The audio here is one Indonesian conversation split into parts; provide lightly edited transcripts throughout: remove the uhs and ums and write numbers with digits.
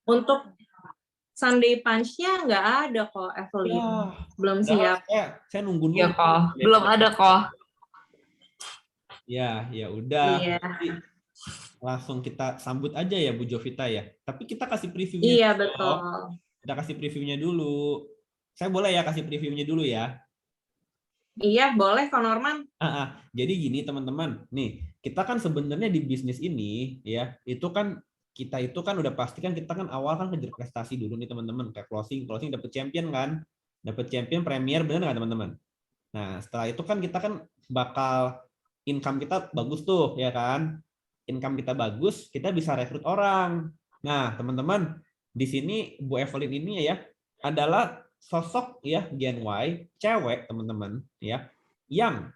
Untuk Sunday Punch-nya nggak ada kok, Evelyn. Belum siap. Saya nunggu. Ya kok, belum ada kok. Ya udah. Iya. Langsung kita sambut aja ya Bu Jovita ya. Tapi kita kasih previewnya. Iya betul. Kita kasih previewnya dulu. Saya boleh ya kasih previewnya dulu ya? Iya boleh Kak Norman. Jadi gini teman-teman, nih kita kan sebenarnya di bisnis ini ya itu kan kita itu kan udah pasti kan kita kan awal kan kejar prestasi dulu nih teman-teman, kayak closing dapet champion kan, dapet champion premier, bener nggak teman-teman? Nah setelah itu kan kita kan bakal income kita bagus tuh ya kan, income kita bagus, kita bisa rekrut orang. Nah teman-teman di sini Bu Evelyn ini ya adalah sosok ya Gen Y cewek teman-teman ya yang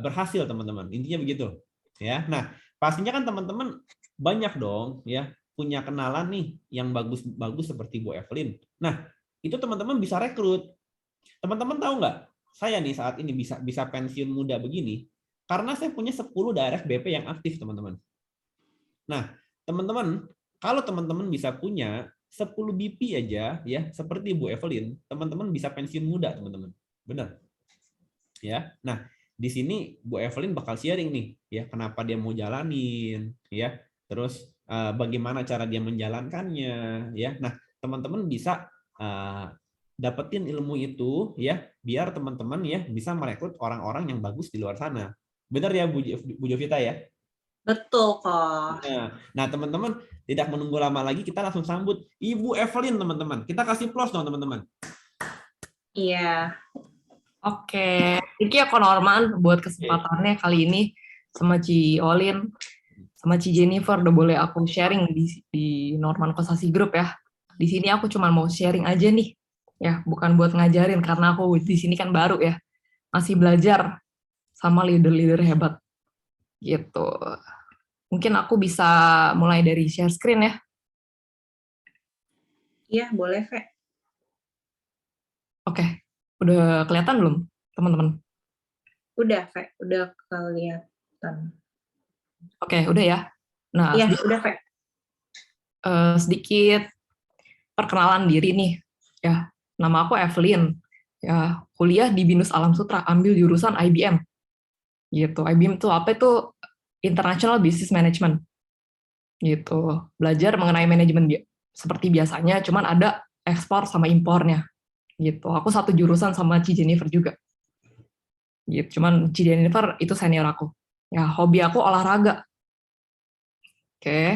berhasil teman-teman, intinya begitu ya. Nah pastinya kan teman-teman banyak dong ya punya kenalan nih yang bagus-bagus seperti Bu Evelyn. Nah itu teman-teman bisa rekrut. Teman-teman tahu nggak, saya nih saat ini bisa pensiun muda begini karena saya punya 10 direct BP yang aktif teman-teman. Nah teman-teman kalau teman-teman bisa punya 10 BP aja ya seperti Bu Evelyn, teman-teman bisa pensiun muda teman-teman, benar ya. Nah di sini Bu Evelyn bakal sharing nih ya kenapa dia mau jalanin ya, terus bagaimana cara dia menjalankannya ya. Nah teman-teman bisa dapetin ilmu itu ya biar teman-teman ya bisa merekrut orang-orang yang bagus di luar sana, benar ya Bu Jovita ya? Betul kok. Nah teman-teman tidak menunggu lama lagi, kita langsung sambut Ibu Evelyn teman-teman. Kita kasih plus dong teman-teman. Iya. Oke, thank you ya Kak Norman buat kesempatannya kali ini sama Ci Olin, sama Ci Jennifer udah boleh aku sharing di Norman Kosasi Group ya. Di sini aku cuma mau sharing aja nih, ya bukan buat ngajarin karena aku di sini kan baru ya, masih belajar sama leader-leader hebat gitu. Mungkin aku bisa mulai dari share screen ya. Iya boleh Fe. Oke, udah kelihatan belum teman-teman? Udah Fe, udah kelihatan. Oke, udah ya. Nah, iya udah Fe. Sedikit perkenalan diri nih ya, nama aku Evelyn ya, kuliah di BINUS Alam Sutra, ambil jurusan IBM gitu. IBM itu apa? Itu International Business Management gitu, belajar mengenai manajemen seperti biasanya, cuman ada ekspor sama impornya gitu. Aku satu jurusan sama Ci Jennifer juga gitu, cuman Ci Jennifer itu senior aku ya. Hobi aku olahraga. Oke.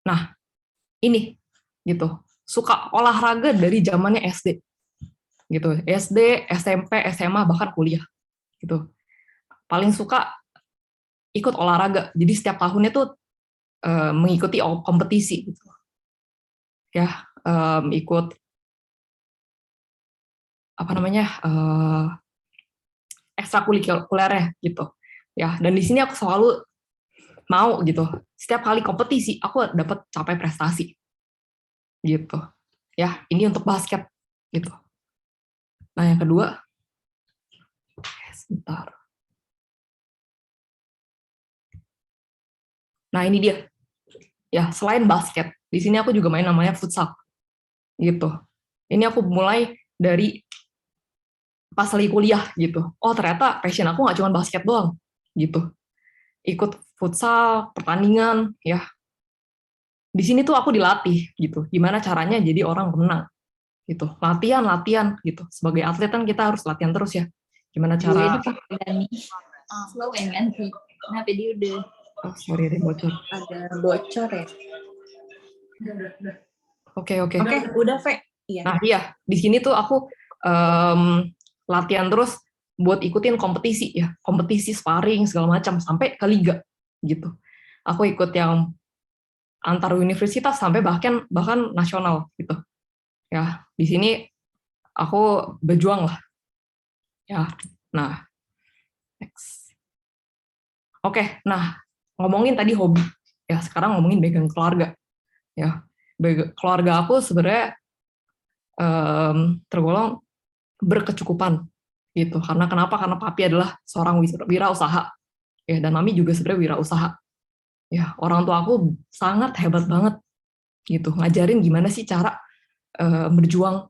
Nah, ini gitu. Suka olahraga dari zamannya SD. Gitu. SD, SMP, SMA bahkan kuliah. Gitu. Paling suka ikut olahraga. Jadi setiap tahunnya tuh mengikuti kompetisi gitu. Ya, ikut apa namanya? Ekstrakurikulernya gitu. Ya, dan di sini aku selalu mau gitu. Setiap kali kompetisi aku dapat capai prestasi. Gitu. Ya, ini untuk basket gitu. Nah, yang kedua, sebentar. Nah, ini dia. Ya, selain basket, di sini aku juga main namanya futsal. Gitu. Ini aku mulai dari pas lagi kuliah gitu. Oh, ternyata passion aku nggak cuma basket doang. Gitu. Ikut futsal, pertandingan, ya. Di sini tuh aku dilatih gitu. Gimana caranya jadi orang pemenang. Gitu. Latihan gitu. Sebagai atlet kan kita harus latihan terus ya. Gimana cara slow ganti. Kenapa dia udah sorry ada bocor. Ada bocor ya. Oke, udah Fe. Iya. Nah, iya, di sini tuh aku latihan terus buat ikutin kompetisi ya, kompetisi sparring segala macam sampai ke liga gitu. Aku ikut yang antar universitas sampai bahkan nasional gitu. Ya, di sini aku berjuang lah. Ya. Nah, next. Oke, nah ngomongin tadi hobi. Ya, sekarang ngomongin background keluarga. Ya, keluarga aku sebenarnya tergolong berkecukupan gitu. Karena kenapa? Karena papi adalah seorang wirausaha ya, dan mami juga sebenarnya wirausaha Ya, orang tua aku sangat hebat banget gitu, ngajarin gimana sih cara berjuang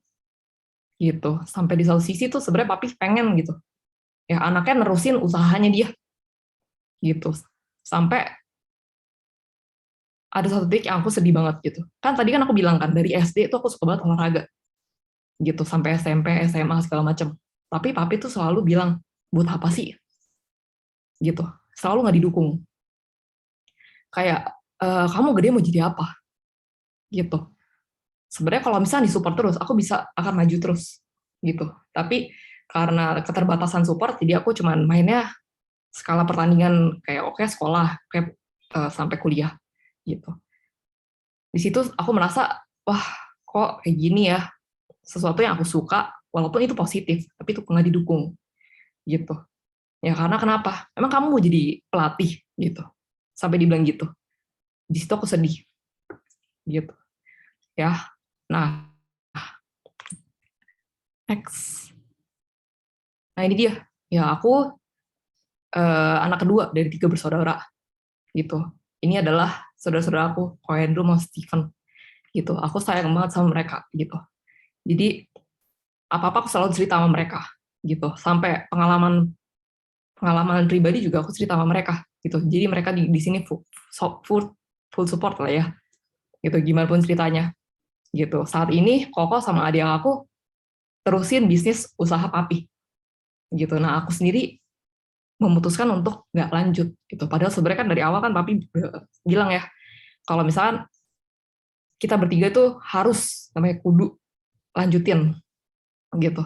gitu. Sampai di satu sisi tuh sebenarnya papi pengen gitu, ya anaknya nerusin usahanya dia gitu. Sampai ada satu titik yang aku sedih banget gitu. Kan tadi kan aku bilang kan dari SD itu aku suka banget olahraga gitu sampai SMP, SMA segala macam. Tapi papi tuh selalu bilang, buat apa sih? Gitu. Selalu nggak didukung. Kayak kamu gede mau jadi apa? Gitu. Sebenarnya kalau misalnya disupport terus, aku bisa akan maju terus gitu. Tapi karena keterbatasan support, jadi aku cuman mainnya skala pertandingan kayak oke sekolah, kayak sampai kuliah gitu. Di situ aku merasa, wah kok kayak gini ya, sesuatu yang aku suka, walaupun itu positif, tapi itu nggak didukung gitu. Ya karena kenapa? Emang kamu mau jadi pelatih gitu? Sampai dibilang gitu. Di situ aku sedih gitu. Ya. Nah, next. Nah ini dia. Ya aku anak kedua dari 3 bersaudara gitu. Ini adalah saudara-saudara aku, Ko Andrew sama Stephen gitu. Aku sayang banget sama mereka gitu. Jadi apa-apa aku selalu cerita sama mereka gitu. Sampai pengalaman pribadi juga aku cerita sama mereka gitu. Jadi mereka di sini full support lah ya. Gitu gimana pun ceritanya. Gitu. Saat ini Koko sama adik aku terusin bisnis usaha papi. Gitu. Nah, aku sendiri memutuskan untuk nggak lanjut gitu. Padahal sebenarnya kan dari awal kan papi bilang ya, kalau misalkan kita bertiga tuh harus namanya kudu lanjutin gitu.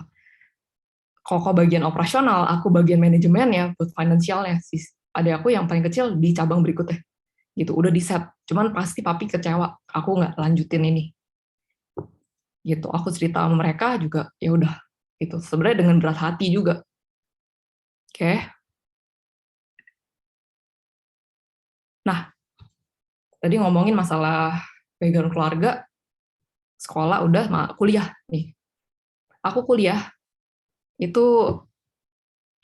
Koko bagian operasional, aku bagian manajemennya, buat finansialnya. Adik aku yang paling kecil di cabang berikutnya gitu. Udah di set. Cuman pasti papi kecewa, aku nggak lanjutin ini. Gitu. Aku cerita sama mereka juga, ya udah gitu. Sebenarnya dengan berat hati juga. Oke. Nah, tadi ngomongin masalah background keluarga, sekolah udah, kuliah nih. Aku kuliah itu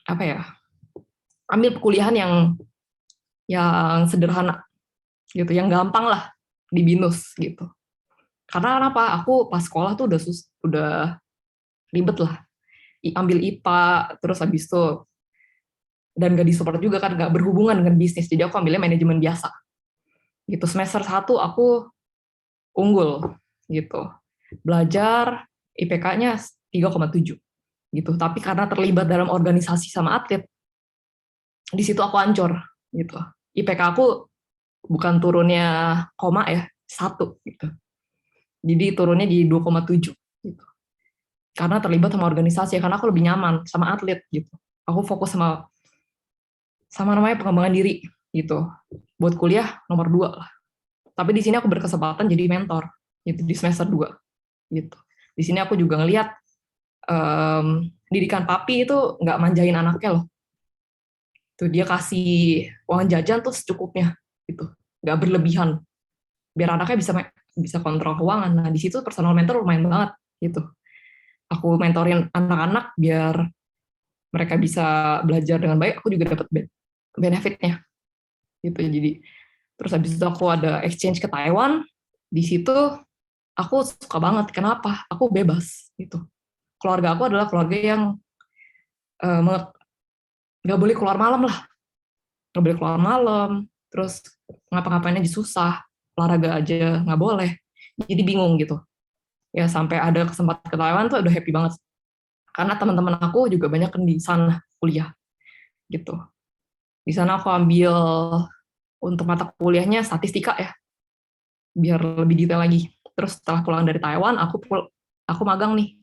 apa ya? Ambil perkuliahan yang sederhana gitu, yang gampang lah di BINUS gitu. Karena kenapa? Aku pas sekolah tuh udah ribet lah. Ambil IPA, terus habis itu dan gak disupport juga kan, gak berhubungan dengan bisnis. Jadi aku ambilnya manajemen biasa. Gitu. Semester 1 aku unggul gitu. Belajar IPK-nya 3,7 gitu. Tapi karena terlibat dalam organisasi sama atlet, di situ aku hancur gitu. IPK aku bukan turunnya koma ya, 1 gitu. Jadi turunnya di 2,7 gitu. Karena terlibat sama organisasi, karena aku lebih nyaman sama atlet gitu. Aku fokus sama namanya pengembangan diri gitu. Buat kuliah nomor 2 lah. Tapi di sini aku berkesempatan jadi mentor gitu di semester 2 gitu. Di sini aku juga ngelihat didikan papi itu nggak manjain anaknya loh. Tuh dia kasih uang jajan tuh secukupnya gitu. Nggak berlebihan. Biar anaknya bisa kontrol keuangan. Nah, di situ personal mentor lumayan banget gitu. Aku mentorin anak-anak biar mereka bisa belajar dengan baik, aku juga dapat benefitnya gitu. Jadi terus habis itu aku ada exchange ke Taiwan. Di situ aku suka banget. Kenapa? Aku bebas gitu. Keluarga aku adalah keluarga yang nggak boleh keluar malam lah. Nggak boleh keluar malam. Terus ngapa-ngapain aja susah. Olahraga aja nggak boleh. Jadi bingung gitu. Ya sampai ada kesempatan ke Taiwan tuh udah happy banget. Karena teman-teman aku juga banyak kan di sana kuliah gitu. Di sana aku ambil untuk mata kuliahnya statistika ya, biar lebih detail lagi. Terus setelah pulang dari Taiwan, aku magang nih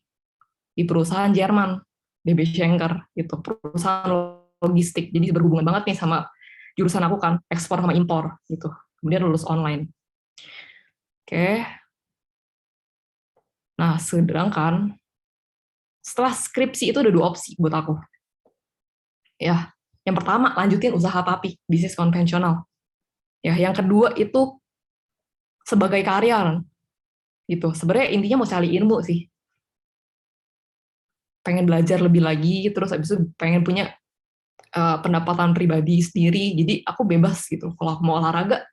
di perusahaan Jerman, DB Schenker gitu, perusahaan logistik. Jadi berhubungan banget nih sama jurusan aku kan, ekspor sama impor gitu. Kemudian lulus online. Oke. Nah, sedangkan setelah skripsi itu ada 2 opsi buat aku. Ya, yang pertama lanjutin usaha papi, bisnis konvensional. Ya, yang kedua itu sebagai karir gitu. Sebenarnya intinya mau cari ilmu sih. Pengen belajar lebih lagi, terus habis itu pengen punya pendapatan pribadi sendiri. Jadi aku bebas gitu. Kalau aku mau olahraga,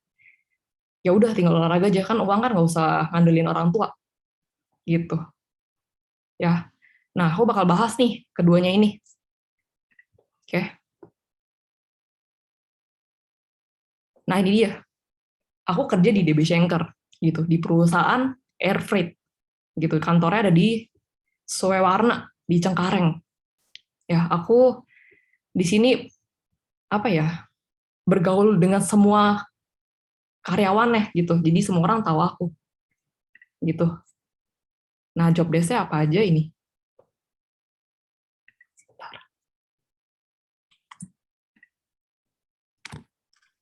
ya udah tinggal olahraga aja, kan uang kan nggak usah ngandelin orang tua gitu ya. Nah, aku bakal bahas nih keduanya ini. Oke. Nah, ini dia. Aku kerja di DB Schenker gitu, di perusahaan air freight gitu. Kantornya ada di Suewarna di Cengkareng. Ya, aku di sini apa ya? Bergaul dengan semua karyawannya gitu. Jadi semua orang tahu aku. Gitu. Nah, job desk-nya apa aja ini?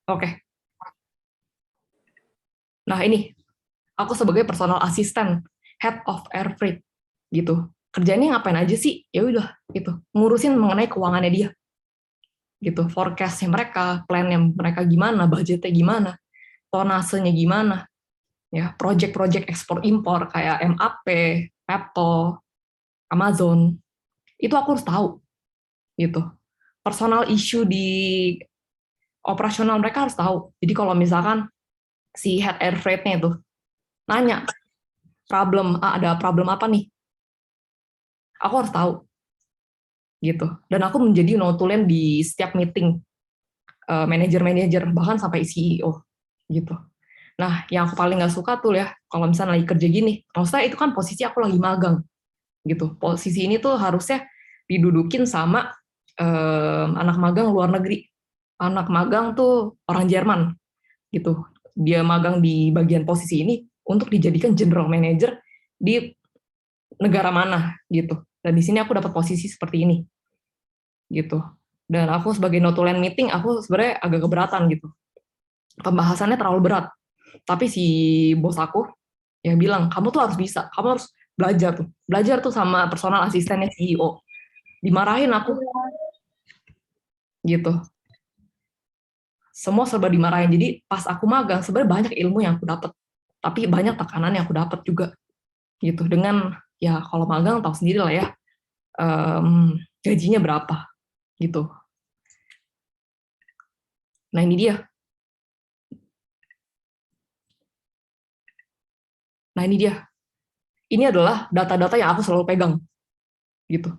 Oke. Nah, ini aku sebagai personal assistant head of air freight gitu. Kerjanya ngapain aja sih? Ya udah gitu. Ngurusin mengenai keuangannya dia. Gitu. Forecast-nya mereka, plan-nya mereka gimana, budgetnya gimana, tonasenya gimana. Ya, project-project ekspor impor kayak MAP, Apple, Amazon. Itu aku harus tahu gitu. Personal issue di operasional mereka harus tahu. Jadi kalau misalkan si head air freight-nya itu nanya, ada problem apa nih? Aku harus tahu. Gitu. Dan aku menjadi notulen di setiap meeting manajer-manajer, bahkan sampai CEO. Gitu. Nah, yang aku paling nggak suka tuh ya, kalau misalnya lagi kerja gini, maksudnya itu kan posisi aku lagi magang. Gitu. Posisi ini tuh harusnya didudukin sama anak magang luar negeri. Anak magang tuh orang Jerman. Gitu. Dia magang di bagian posisi ini untuk dijadikan general manager di negara mana gitu. Dan di sini aku dapat posisi seperti ini. Gitu. Dan aku sebagai notulen meeting aku sebenarnya agak keberatan gitu. Pembahasannya terlalu berat. Tapi si bos aku ya bilang, "Kamu tuh harus bisa, kamu harus belajar tuh. Belajar tuh sama personal asistennya CEO." Dimarahin aku. Gitu. Semua serba dimarahin. Jadi pas aku magang sebenarnya banyak ilmu yang aku dapat. Tapi banyak tekanan yang aku dapat juga. Gitu. Dengan ya kalau magang tahu sendiri lah ya. Gajinya berapa gitu. Nah, ini dia. Nah, ini dia. Ini adalah data-data yang aku selalu pegang. Gitu.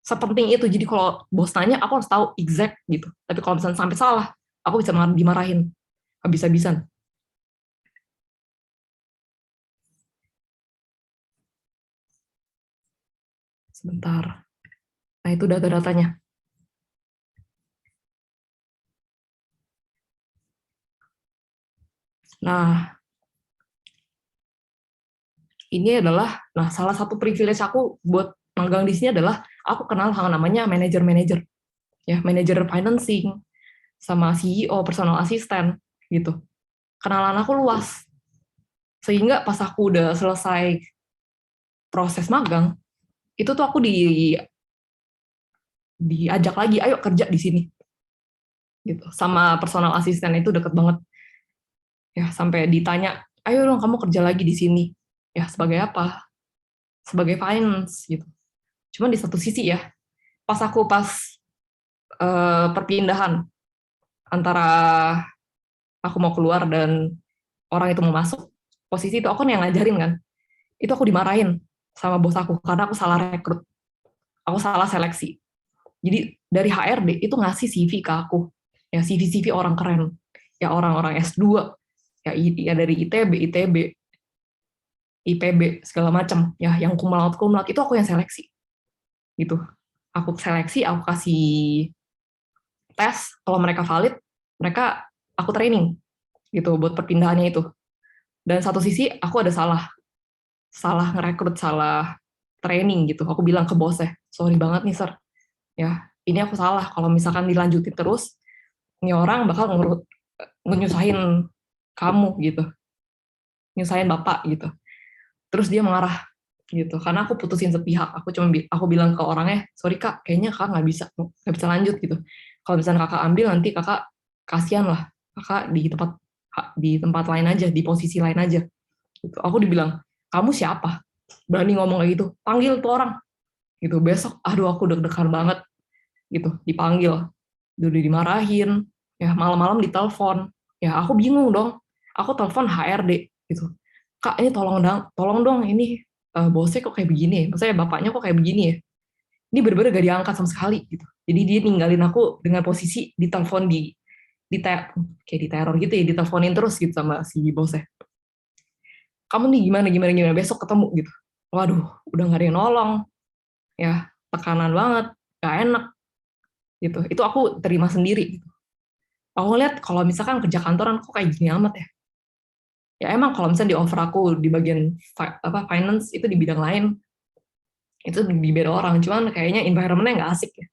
Sepenting itu. Jadi kalau bos tanya, aku harus tahu exact gitu. Tapi kalau misalnya sampai salah, aku bisa dimarahin habis-habisan. Sebentar. Nah, itu data-datanya. Nah, ini adalah, nah salah satu privilege aku buat magang di sini adalah aku kenal hal namanya manajer-manajer, ya manajer financing, sama CEO, personal assistant, gitu. Kenalan aku luas, sehingga pas aku udah selesai proses magang, itu tuh aku diajak lagi, ayo kerja di sini, gitu. Sama personal assistant itu deket banget, ya sampai ditanya, ayo dong kamu kerja lagi di sini, ya sebagai apa? Sebagai finance, gitu. Cuman di satu sisi ya, pas perpindahan antara aku mau keluar dan orang itu mau masuk, posisi itu aku yang ngajarin kan, itu aku dimarahin sama bos aku karena aku salah rekrut, aku salah seleksi. Jadi dari HRD itu ngasih CV ke aku, ya CV orang keren, ya orang-orang S2, ya dari ITB, IPB segala macam, ya yang cum laude itu aku yang seleksi, gitu. Aku seleksi, aku kasih tes, kalau mereka valid, aku training, gitu buat perpindahannya itu. Dan satu sisi aku ada salah ngerekrut, salah training gitu. Aku bilang ke bosnya, sorry banget nih sir, ya ini aku salah. Kalau misalkan dilanjutin terus, ini orang bakal nyusahin kamu gitu, nyusahin bapak gitu. Terus dia marah gitu, karena aku putusin sepihak. Aku bilang ke orangnya, sorry kak, kayaknya kakak nggak bisa lanjut gitu. Kalau misalnya kakak ambil nanti kakak kasihan lah, kakak di tempat lain aja, di posisi lain aja. Gitu. Aku dibilang, kamu siapa? Berani ngomong kayak gitu? Panggil tuh orang. Gitu. Besok, aduh aku deg-degan banget. Gitu, dipanggil. Udah dimarahin. Ya malam-malam ditelepon. Ya aku bingung dong. aku telepon HRD gitu, Kak ini tolong dong ini bosnya kok kayak begini, maksudnya bapaknya kok kayak begini ya, ini bener-bener gak diangkat sama sekali gitu. Jadi dia ninggalin aku dengan posisi ditelepon kayak diteror gitu ya, diteleponin terus gitu sama si bosnya. Kamu nih gimana besok ketemu gitu. Waduh, udah gak ada yang nolong. Ya, tekanan banget, gak enak gitu. Itu aku terima sendiri gitu. Aku lihat kalau misalkan kerja kantoran kok kayak gini amat ya. Ya emang kalau misalnya di offer aku di bagian finance itu di bidang lain, itu di beda orang, cuman kayaknya environment-nya nggak asik ya.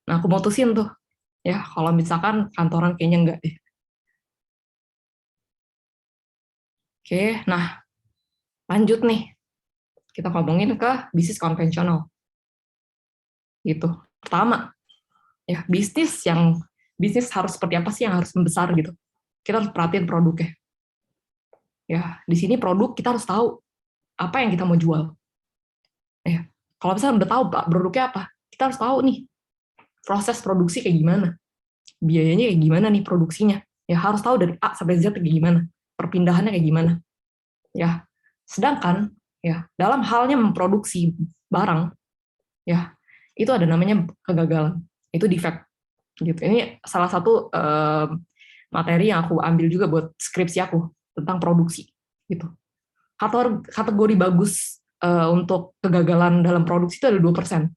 Nah, aku mutusin tuh, ya kalau misalkan kantoran kayaknya enggak deh. Oke, nah lanjut nih, kita ngomongin ke bisnis konvensional. Gitu. Pertama, ya bisnis harus seperti apa sih yang harus membesar gitu. Kita harus perhatiin produknya. Ya, di sini produk kita harus tahu apa yang kita mau jual. Ya, kalau misalnya udah tahu produknya apa, kita harus tahu nih proses produksi kayak gimana, biayanya kayak gimana nih produksinya. Ya harus tahu dari A sampai Z kayak gimana, perpindahannya kayak gimana. Ya, sedangkan ya dalam halnya memproduksi barang, ya itu ada namanya kegagalan, itu defect. Gitu. Ini salah satu materi yang aku ambil juga buat skripsi aku tentang produksi. Gitu. Kategori bagus untuk kegagalan dalam produksi itu ada 2%.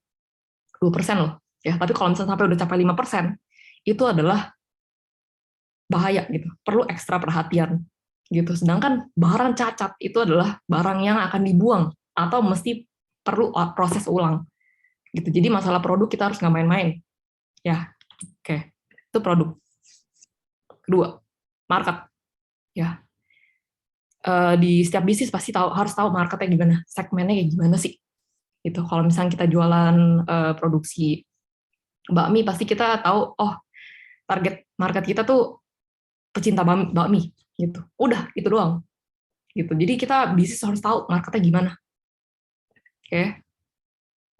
2% loh. Ya, tapi kalau misalnya sampai udah capai 5%, itu adalah bahaya gitu. Perlu ekstra perhatian gitu. Sedangkan barang cacat itu adalah barang yang akan dibuang atau mesti perlu proses ulang. Gitu. Jadi masalah produk kita harus nggak main-main. Ya. Oke. Itu produk. Kedua, market. Ya. Di setiap bisnis pasti harus tahu marketnya gimana, segmennya kayak gimana sih. Gitu. Kalau misalnya kita jualan produksi bakmi, pasti kita tahu, oh target market kita tuh pecinta bakmi, gitu. Udah, itu doang. Gitu. Jadi kita bisnis harus tahu marketnya gimana. Oke.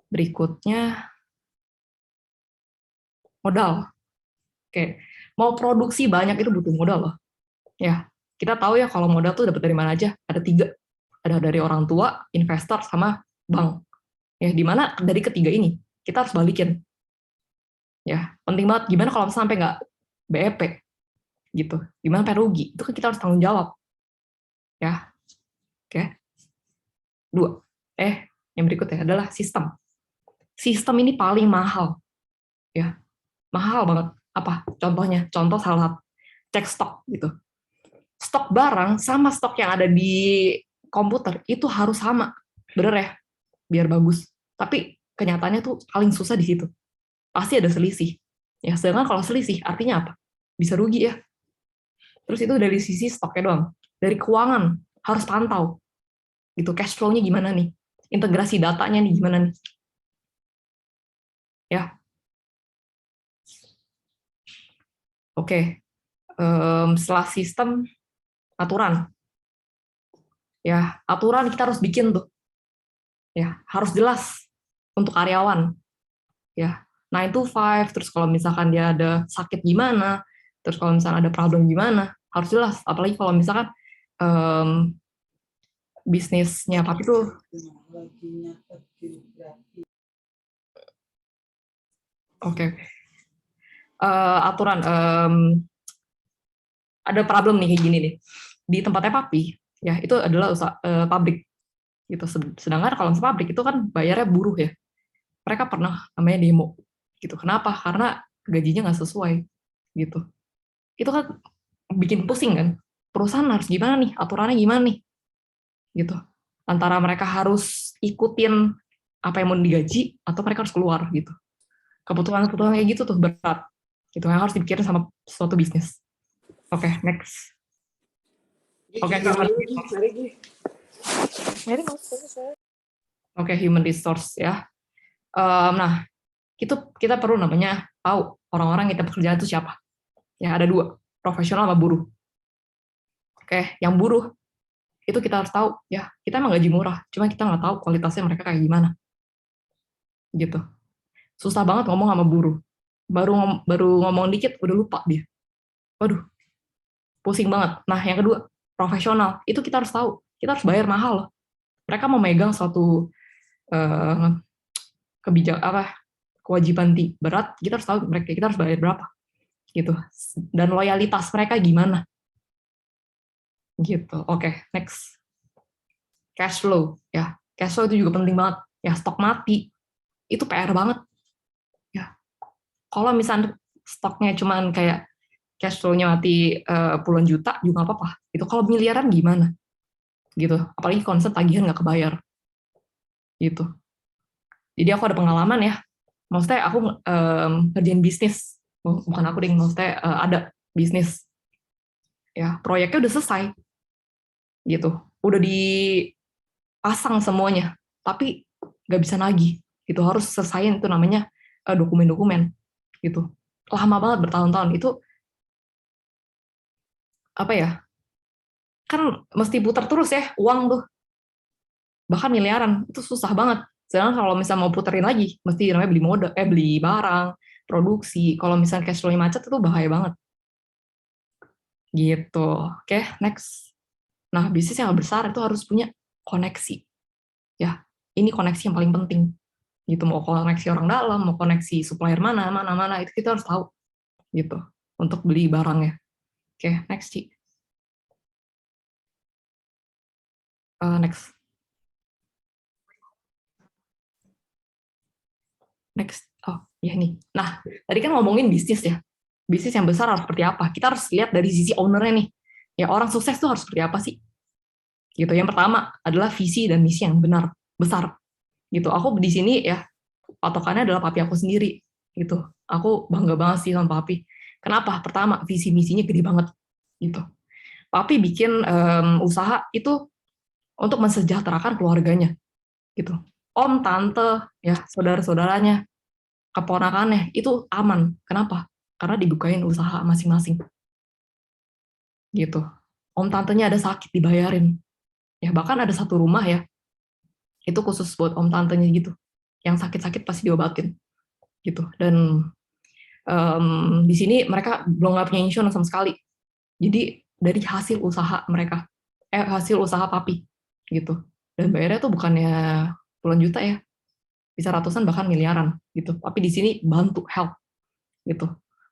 Berikutnya, modal. Oke. Mau produksi banyak itu butuh modal loh. Ya, kita tahu ya kalau modal tuh dapat dari mana aja. Ada 3. Ada dari orang tua, investor, sama bank. Ya, di mana dari ketiga ini kita harus balikin. Ya, penting banget. Gimana kalau sampai nggak BEP gitu? Gimana sampai rugi? Itu kan kita harus tanggung jawab. Ya, oke. 2. Yang berikutnya adalah sistem. Sistem ini paling mahal. Ya, mahal banget. Apa? Contohnya? Contoh salah satu, cek stok gitu. Stok barang sama stok yang ada di komputer itu harus sama. Bener ya? Biar bagus. Tapi kenyataannya tuh paling susah di situ. Pasti ada selisih. Ya, sedangkan kalau selisih artinya apa? Bisa rugi ya. Terus itu dari sisi stoknya doang. Dari keuangan harus pantau. Gitu, cash flow-nya gimana nih? Integrasi datanya nih gimana nih? Ya. Oke. Setelah sistem, aturan. Ya, aturan kita harus bikin tuh. Ya, harus jelas untuk karyawan. Ya, 9 to 5, terus kalau misalkan dia ada sakit gimana, terus kalau misalkan ada problem gimana, harus jelas. Apalagi kalau misalkan bisnisnya papi tuh oke. Aturan ada problem nih kayak gini nih. Di tempatnya papi, ya itu adalah pabrik. Gitu. Sedangkan kalau misalnya pabrik itu kan bayarnya buruh ya. Mereka pernah namanya demo. Gitu. Kenapa? Karena gajinya nggak sesuai. Gitu. Itu kan bikin pusing kan. Perusahaan harus gimana nih? Aturannya gimana nih? Gitu. Antara mereka harus ikutin apa yang mau digaji atau mereka harus keluar gitu. Kebutuhan-kebutuhan kayak gitu tuh berat. Itu yang harus dipikirin sama suatu bisnis. Oke, next. Oke, human resource ya. Nah, itu kita perlu namanya tahu orang-orang yang kita pekerjaan itu siapa. Ya, ada 2, profesional sama buruh. Oke, yang buruh itu kita harus tahu ya, kita emang gaji murah, cuma kita nggak tahu kualitasnya mereka kayak gimana. Gitu. Susah banget ngomong sama buruh. Baru ngomong dikit udah lupa dia. Waduh. Pusing banget. Nah, yang kedua, profesional, itu kita harus tahu. Kita harus bayar mahal loh. Mereka memegang suatu kewajiban berat, kita harus tahu kita harus bayar berapa gitu. Dan loyalitas mereka gimana gitu. Oke, next. Cash flow ya. Cash flow itu juga penting banget. Ya, stok mati itu PR banget. Ya. Kalau misalnya stoknya cuman kayak cash flow-nya mati puluhan juta juga nggak apa-apa. Itu kalau miliaran gimana? Gitu. Apalagi konsep tagihan nggak kebayar. Gitu. Jadi aku ada pengalaman ya. Maksudnya aku ngerjain bisnis. Bukan aku ding, maksudnya ada bisnis. Ya, proyeknya udah selesai. Gitu. Udah dipasang semuanya. Tapi nggak bisa nagih. Gitu. Harus selesaiin itu namanya dokumen-dokumen. Gitu. Lama banget, bertahun-tahun. Itu apa ya? Kan mesti putar terus ya uang tuh. Bahkan miliaran. Itu susah banget. Sedangkan kalau misalnya mau puterin lagi, mesti namanya beli barang, produksi. Kalau misalnya cash flow-nya macet itu bahaya banget. Gitu. Oke, next. Nah, bisnis yang besar itu harus punya koneksi. Ya, ini koneksi yang paling penting. Gitu, mau koneksi orang dalam, mau koneksi supplier mana, itu kita harus tahu. Gitu, untuk beli barangnya. Oke, next, Ci. Next. Next. Oh, ya nih. Nah, tadi kan ngomongin bisnis ya. Bisnis yang besar harus seperti apa? Kita harus lihat dari sisi owner-nya nih. Ya, orang sukses tuh harus seperti apa sih? Gitu. Yang pertama adalah visi dan misi yang benar, besar. Gitu. Aku di sini ya, patokannya adalah papi aku sendiri. Gitu. Aku bangga banget sih sama papi. Kenapa? Pertama, visi misinya gede banget. Gitu. Papi bikin usaha itu untuk mensejahterakan keluarganya. Gitu. Om, tante, ya saudara-saudaranya, keponakannya itu aman. Kenapa? Karena dibukain usaha masing-masing. Gitu. Om tantenya ada sakit dibayarin. Ya bahkan ada satu rumah ya, itu khusus buat om tantenya gitu. Yang sakit-sakit pasti diobatin. Gitu. Dan di sini mereka belum nggak punya insurance sama sekali. Jadi dari hasil usaha mereka, hasil usaha papi gitu. Dan bayarnya tuh bukannya puluhan juta ya, bisa ratusan bahkan miliaran gitu. Tapi di sini bantu help gitu.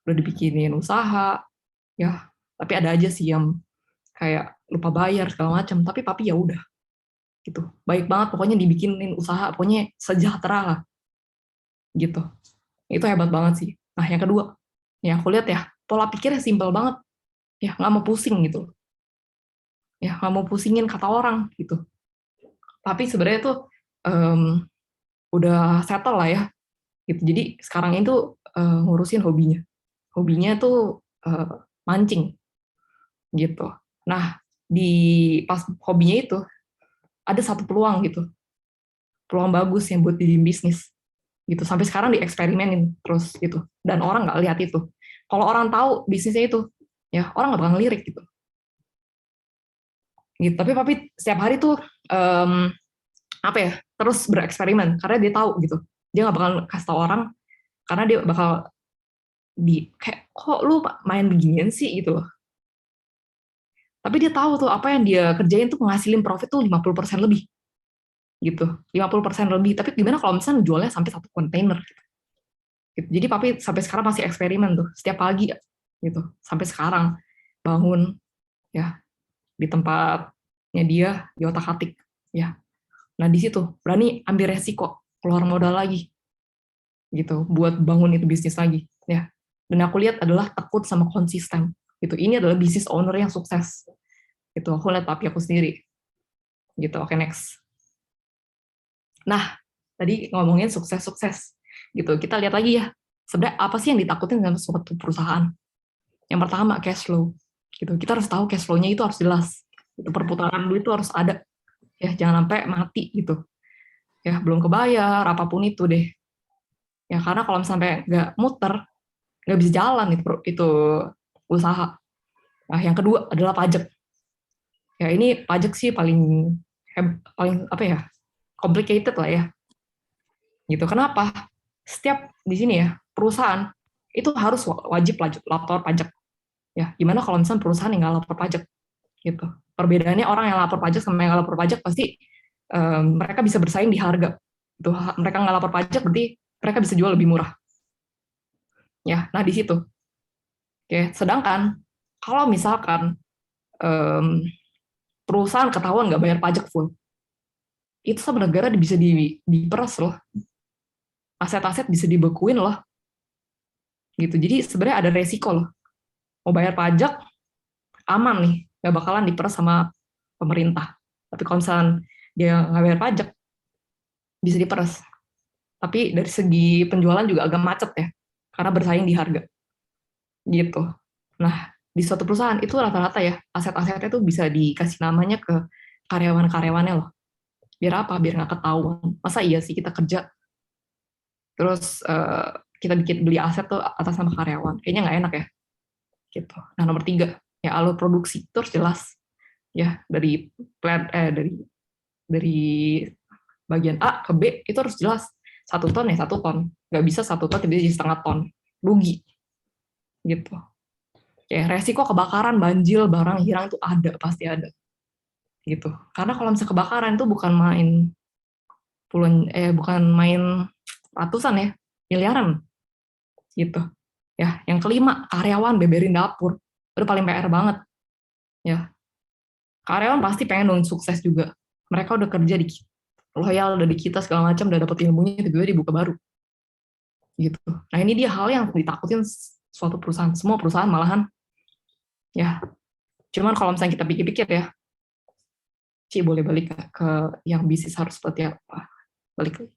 Udah dibikinin usaha ya, tapi ada aja sih yang kayak lupa bayar segala macam. Tapi papi ya udah gitu. Baik banget pokoknya dibikinin usaha, pokoknya sejahtera lah gitu. Itu hebat banget sih. Nah, yang kedua, ya aku lihat ya, pola pikirnya simpel banget. Ya, nggak mau pusing gitu. Ya, nggak mau pusingin kata orang gitu. Tapi sebenarnya tuh udah settle lah ya. Gitu. Jadi sekarang itu ngurusin hobinya. Hobinya tuh mancing gitu. Nah, di pas hobinya itu ada satu peluang gitu. Peluang bagus yang buat di bisnis. Gitu. Sampai sekarang dieksperimenin terus gitu. Dan orang nggak lihat itu. Kalau orang tahu bisnisnya itu, ya orang nggak bakal ngelirik gitu. Gitu. Tapi papi setiap hari tuh apa ya, terus bereksperimen karena dia tahu gitu. Dia nggak bakal kasih tahu orang karena dia bakal kayak kok lu main beginian sih gitu loh. Tapi dia tahu tuh apa yang dia kerjain tuh menghasilin profit tuh 50% lebih. Gitu. 50% lebih. Tapi gimana kalau misalnya jualnya sampai 1 kontainer gitu. Jadi papi sampai sekarang masih eksperimen tuh setiap pagi gitu. Sampai sekarang bangun ya di tempatnya dia di otak-atik ya. Nah, di situ berani ambil resiko, keluar modal lagi. Gitu, buat bangun itu bisnis lagi, ya. Dan aku lihat adalah tekun sama konsisten. Gitu. Ini adalah bisnis owner yang sukses. Gitu, aku lihat papi aku sendiri. Gitu, oke, next. Nah, tadi ngomongin sukses-sukses. Gitu, kita lihat lagi ya. Sebenarnya apa sih yang ditakutin dengan suatu perusahaan? Yang pertama, cash flow. Gitu, kita harus tahu cash flow-nya itu harus jelas. Itu perputaran duit itu harus ada. Ya, jangan sampai mati gitu. Ya, belum kebayar apapun itu deh. Ya, karena kalau sampai nggak muter, nggak bisa jalan itu usaha. Nah, yang kedua adalah pajak. Ya, ini pajak sih paling apa ya, complicated lah ya. Gitu. Kenapa? Setiap di sini ya perusahaan itu harus wajib lapor pajak. Ya, gimana kalau misalnya perusahaan yang nggak lapor pajak gitu. Perbedaannya orang yang lapor pajak sama yang nggak lapor pajak pasti mereka bisa bersaing di harga. Itu mereka nggak lapor pajak berarti mereka bisa jual lebih murah. Ya, nah di situ. Oke, sedangkan kalau misalkan perusahaan ketahuan nggak bayar pajak full, itu sama negara bisa diperas loh. Aset-aset bisa dibekuin loh. Gitu. Jadi sebenarnya ada resiko loh. Mau bayar pajak aman nih, nggak bakalan diperas sama pemerintah. Tapi kalau misalnya dia nggak bayar pajak, bisa diperas. Tapi dari segi penjualan juga agak macet ya, karena bersaing di harga. Gitu. Nah, di suatu perusahaan itu rata-rata ya, aset-asetnya tuh bisa dikasih namanya ke karyawan-karyawannya loh. Biar apa? Biar nggak ketahuan. Masa iya sih kita kerja, terus kita beli aset tuh atas nama karyawan? Kayaknya nggak enak ya. Gitu. Nah, nomor 3, ya alur produksi itu harus jelas. Ya, dari bagian A ke B itu harus jelas. 1 ton ya 1 ton. Nggak bisa 1 ton jadi 1,5 ton. Rugi. Gitu. Ya, resiko kebakaran, banjir, barang hilang itu ada, pasti ada. Gitu. Karena kalau misalnya kebakaran itu bukan main ratusan ya, miliaran. Gitu. Ya, yang kelima, karyawan beberin dapur. Itu paling PR banget. Ya. Karyawan pasti pengen dong sukses juga. Mereka udah kerja di loyal, udah di kita segala macam, udah dapet ilmunya, tiba-tiba dibuka baru. Gitu. Nah, ini dia hal yang ditakutin suatu perusahaan. Semua perusahaan malahan. Ya. Cuman kalau misalnya kita pikir-pikir ya, boleh balik ke yang bisnis harus seperti apa. Balik lagi.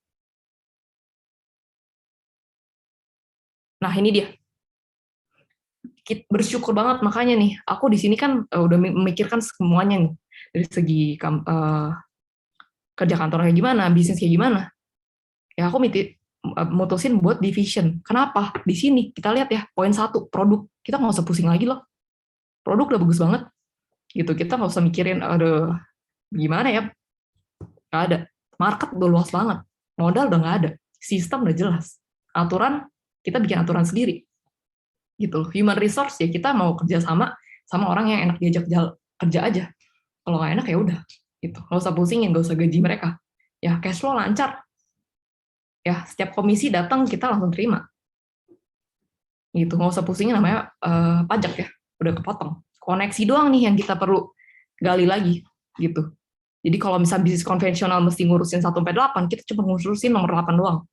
Nah, ini dia. Bersyukur banget makanya nih, aku di sini kan udah memikirkan semuanya nih. Dari segi kerja kantor kayak gimana, bisnis kayak gimana. Ya aku mutusin buat division. Kenapa? Di sini kita lihat ya, poin 1, produk. Kita nggak usah pusing lagi loh. Produk udah bagus banget. Gitu, kita nggak usah mikirin, aduh, gimana ya? Nggak ada. Market udah luas banget. Modal udah nggak ada. Sistem udah jelas. Aturan, kita bikin aturan sendiri. Gitu. Human resource, ya kita mau kerja sama orang yang enak diajak kerja aja. Kalau nggak enak ya udah. Gitu. Nggak usah pusingin, nggak usah gaji mereka. Ya cash flow lancar. Ya setiap komisi datang kita langsung terima. Gitu. Nggak usah pusingin namanya pajak ya. Udah kepotong. Koneksi doang nih yang kita perlu gali lagi. Gitu. Jadi kalau misalnya bisnis konvensional mesti ngurusin 1-8, kita cuma ngurusin nomor 8 doang.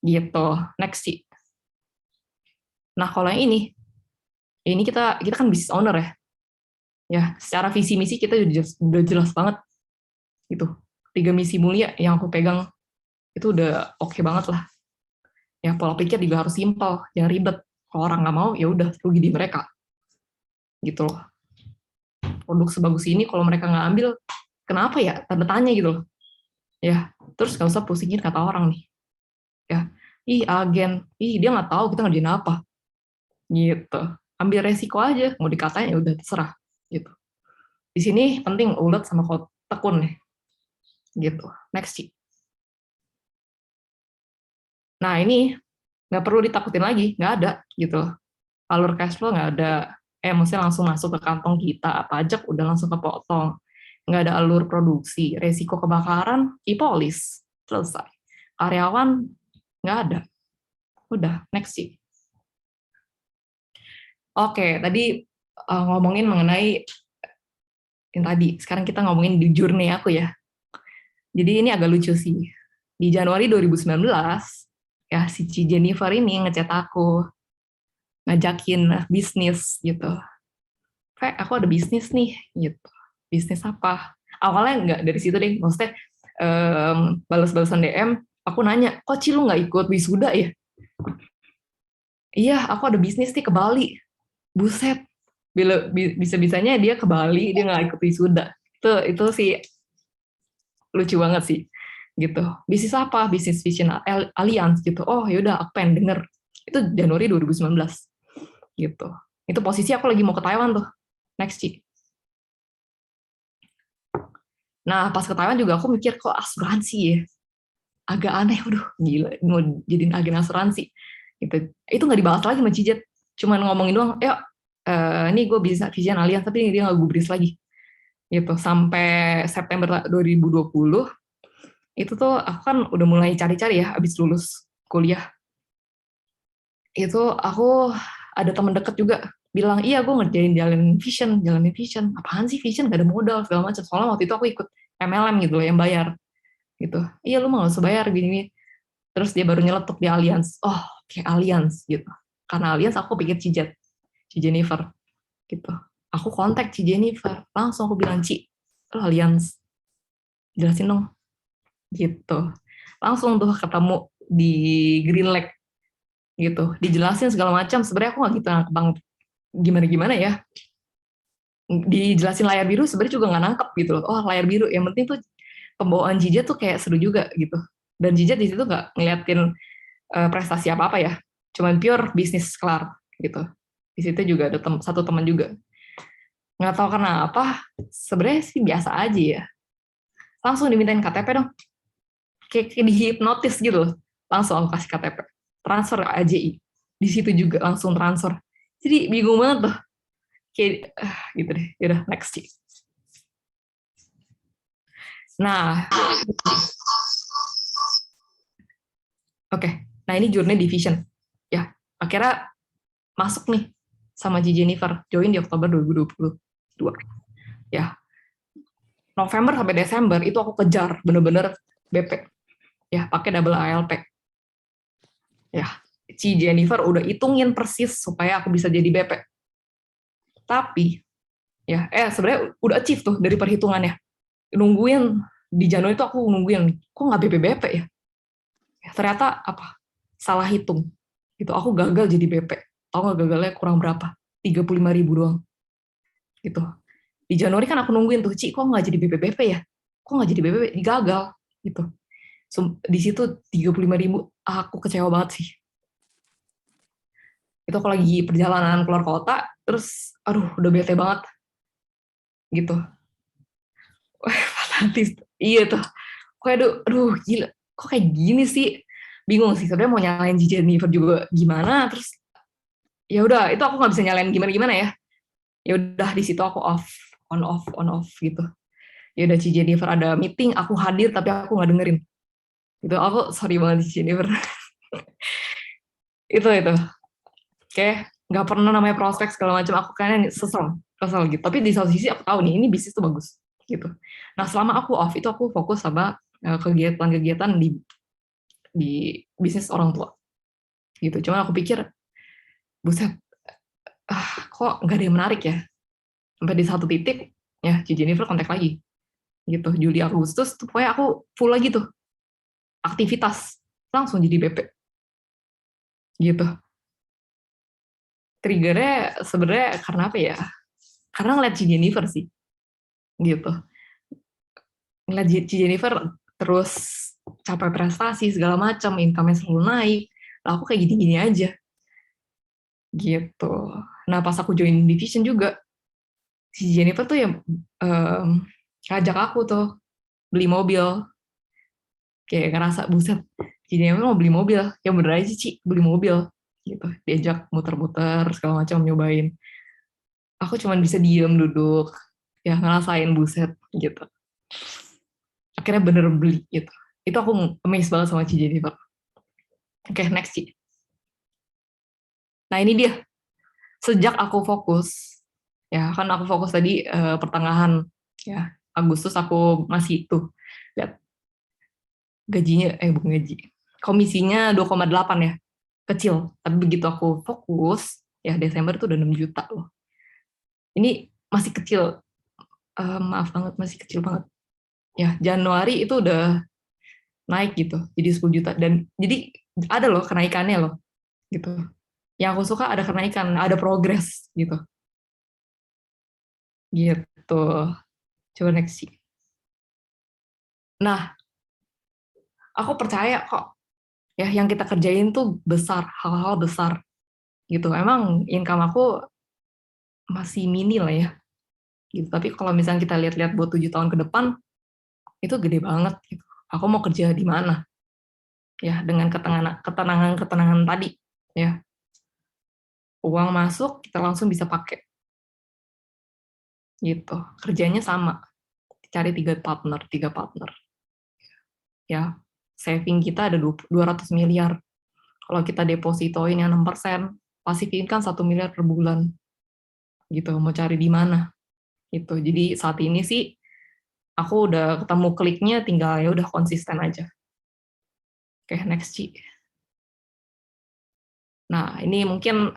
Gitu. Next sih. Nah, kalau yang ini kita kan business owner ya. Ya, secara visi misi kita udah jelas banget. Gitu. 3 misi mulia yang aku pegang itu udah oke banget lah. Ya, pola pikir juga harus simpel, jangan ribet. Kalau orang nggak mau, ya udah rugi di mereka. Gitu loh. Produk sebagus ini kalau mereka nggak ambil, kenapa ya? Tanda tanya gitu loh. Ya, terus nggak usah pusingin kata orang nih. Ya, agen, dia nggak tahu kita ngerjain apa. Gitu. Ambil resiko aja, mau dikatain ya udah terserah. Gitu. Di sini penting ulet sama tekun nih. Gitu. Next sih. Nah ini nggak perlu ditakutin lagi, nggak ada gitu. Alur cash flow nggak ada. Maksudnya langsung masuk ke kantong kita, pajak udah langsung kepotong. Nggak ada alur produksi, resiko kebakaran, e-polis, selesai. Karyawan nggak ada. Udah, next sih. Oke, tadi ngomongin mengenai yang tadi. Sekarang kita ngomongin di journey aku ya. Jadi ini agak lucu sih. Di Januari 2019, ya si Jennifer ini ngechat aku, ngajakin bisnis gitu. Kayak aku ada bisnis nih gitu. Bisnis apa? Awalnya nggak dari situ deh. Maksudnya balas-balasan DM, aku nanya, kok Ci lu nggak ikut wisuda ya? Iya, aku ada bisnis nih ke Bali. Buset. Bisa-bisanya dia ke Bali, dia nggak ikut wisuda. Itu sih lucu banget sih. Gitu. Bisnis apa? Bisnis Vision Alliance gitu. Oh, yaudah aku pengen denger. Itu Januari 2019. Gitu. Itu posisi aku lagi mau ke Taiwan tuh. Next, Ci. Nah, pas ke Taiwan juga aku mikir, kok asuransi ya? Agak aneh, gila, mau jadiin agen asuransi. Gitu. Itu nggak dibahas lagi sama Cijet. Cuman ngomongin doang, ini gue bisa Vision Alliance, tapi dia nggak gubris lagi gitu. Sampai September 2020 itu tuh aku kan udah mulai cari-cari ya abis lulus kuliah. Itu aku ada temen deket juga bilang, iya gue ngerjain jalanin Vision. Apaan sih Vision, gak ada modal segala macam. Soalnya waktu itu aku ikut MLM gitu loh yang bayar gitu. Iya lu mah gak usah bayar gini. Terus dia baru nyeletuk di Alliance. Oh, kayak Alliance gitu. Karena Alliance aku pikir Ci Jennifer gitu. Aku kontak Ci Jennifer, langsung aku bilang, Ci, lu Alliance, jelasin dong gitu. Langsung tuh ketemu di Green Lake gitu, dijelasin segala macam. Sebenarnya aku nggak gitu nangkep banget gimana ya, dijelasin layar biru sebenarnya juga nggak nangkep gitu loh. Oh layar biru, yang penting tuh pembawaan Jija tuh kayak seru juga gitu. Dan Jija di situ nggak ngeliatin prestasi apa ya, cuman pure bisnis kelar gitu. Di situ juga ada satu teman juga, nggak tahu kenapa sebenarnya sih biasa aja ya, langsung dimintain KTP dong, kayak dihipnotis gitu loh. Langsung aku kasih KTP, transfer AJI, di situ juga langsung transfer. Jadi bingung banget tuh, kayak gitu deh. Yaudah next sih. Nah, oke. Nah ini journey division ya, akhirnya masuk nih sama Ci Jennifer, join di Oktober 2022 ya. November sampai Desember itu aku kejar bener-bener BP ya, pakai double ALP ya. Ci Jennifer udah hitungin persis supaya aku bisa jadi BP. Tapi ya sebenarnya udah achieve tuh dari perhitungannya. Nungguin di Januari itu aku nungguin kok nggak BP ya. Ternyata apa? Salah hitung. Gitu aku gagal jadi BP. Tahu nggak gagalnya kurang berapa? 35.000 doang. Gitu. Di Januari kan aku nungguin tuh, Ci, kok nggak jadi BP ya? Kok nggak jadi BP? Gagal gitu. Di situ 35.000, aku kecewa banget sih. Itu aku lagi perjalanan keluar kota, terus aduh udah bete banget gitu. Fantastis. Iya tuh. Kok aduh gila, kok kayak gini sih? Bingung sih, sebenarnya mau nyalain Ci Jennifer juga gimana, terus ya udah itu aku nggak bisa nyalain gimana ya. Ya udah di situ aku on off gitu. Ya udah Ci Jennifer ada meeting, aku hadir tapi aku nggak dengerin. Itu aku sorry banget Ci Jennifer. itu. Oke, nggak pernah namanya prospek segala macam, aku kayaknya kesel gitu. Tapi di satu sisi aku tahu nih ini bisnis tuh bagus gitu. Nah selama aku off itu aku fokus sama kegiatan-kegiatan di bisnis orang tua gitu. Cuman aku pikir buset, kok nggak ada yang menarik ya. Sampai di satu titik ya Ci Jennifer kontak lagi gitu. Juli Agustus tuh pokoknya aku full lagi tuh aktivitas, langsung jadi BP gitu. Triggernya sebenarnya karena apa ya? Karena ngeliat Ci Jennifer sih, gitu. Ngeliat Ci Jennifer terus capai prestasi segala macam, income-nya selalu naik. Lah aku kayak gini-gini aja, gitu. Nah pas aku join division juga, Ci Jennifer tuh yang ngajak aku tuh beli mobil. Kayak ngerasa buset, Ci Jennifer mau beli mobil, ya bener aja Ci beli mobil. Gitu, diajak muter-muter segala macam nyobain. Aku cuman bisa diem duduk ya ngerasain buset gitu. Akhirnya bener beli gitu. Itu aku amazed banget sama Ci Jennifer. Oke, next Ci. Nah ini dia. Sejak aku fokus ya kan aku fokus tadi pertengahan ya Agustus aku masih tuh lihat gajinya bukan gaji. Komisinya 2,8 ya. Kecil, tapi begitu aku fokus, ya Desember tuh udah 6 juta loh. Ini masih kecil, maaf banget, masih kecil banget. Ya, Januari itu udah naik gitu, jadi 10 juta. Dan jadi ada loh kenaikannya loh, gitu. Yang aku suka ada kenaikan, ada progres gitu. Gitu. Coba next sih. Nah, aku percaya kok, ya yang kita kerjain tuh besar, hal-hal besar gitu. Emang income aku masih mini lah ya gitu. Tapi kalau misalnya kita lihat-lihat buat 7 tahun ke depan itu gede banget gitu. Aku mau kerja di mana ya dengan ketenangan tadi ya, uang masuk kita langsung bisa pakai gitu. Kerjanya sama, cari tiga partner. Ya, saving kita ada 200 miliar. Kalau kita depositoin yang 6%, pasif income 1 miliar per bulan. Gitu, mau cari di mana? Gitu. Jadi saat ini sih aku udah ketemu kliknya, tinggal ya udah konsisten aja. Oke, next Ci. Nah, ini mungkin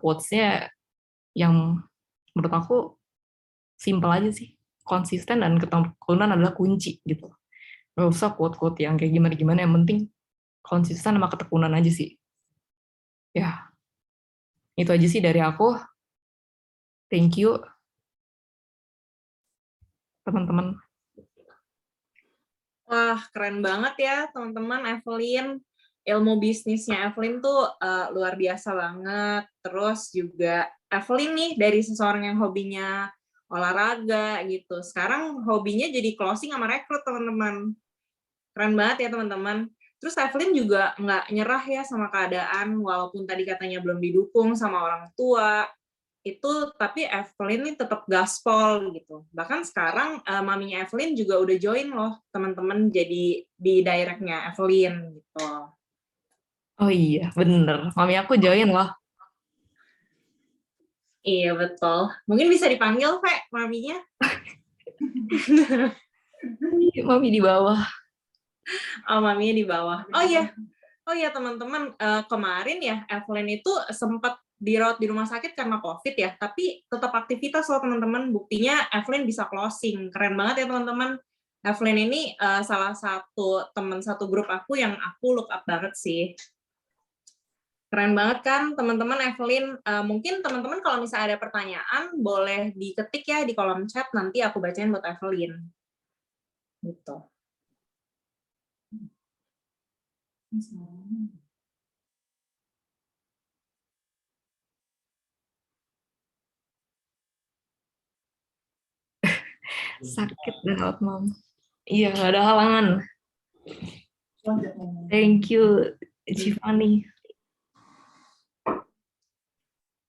quotes-nya yang menurut aku simple aja sih. Konsisten dan ketekunan adalah kunci gitu. Gak usah quote-quote yang kayak gimana-gimana, yang penting konsisten sama ketekunan aja sih. Ya, itu aja sih dari aku. Thank you, teman-teman. Wah, keren banget ya teman-teman. Evelyn, ilmu bisnisnya Evelyn tuh luar biasa banget. Terus juga Evelyn nih dari seseorang yang hobinya olahraga gitu, sekarang hobinya jadi closing sama rekrut, teman-teman. Keren banget ya teman-teman. Terus Evelyn juga nggak nyerah ya sama keadaan, walaupun tadi katanya belum didukung sama orang tua, itu tapi Evelyn ini tetap gaspol gitu. Bahkan sekarang maminya Evelyn juga udah join loh teman-teman, jadi di directnya Evelyn gitu. Oh iya, bener. Mami aku join loh. Iya betul. Mungkin bisa dipanggil, Fe, maminya. Mami di bawah. Oh, maminya di bawah. Oh iya teman-teman, kemarin ya Evelyn itu sempat dirawat di rumah sakit karena COVID ya, tapi tetap aktivitas loh teman-teman. Buktinya Evelyn bisa closing. Keren banget ya teman-teman. Evelyn ini salah satu teman satu grup aku yang aku look up banget sih. Keren banget kan teman-teman Evelyn. Mungkin teman-teman kalau misalnya ada pertanyaan boleh diketik ya di kolom chat, nanti aku bacain buat Evelyn. Gitu. Sakit banget, Mam. Iya, gak ada halangan. Thank you, Cifani.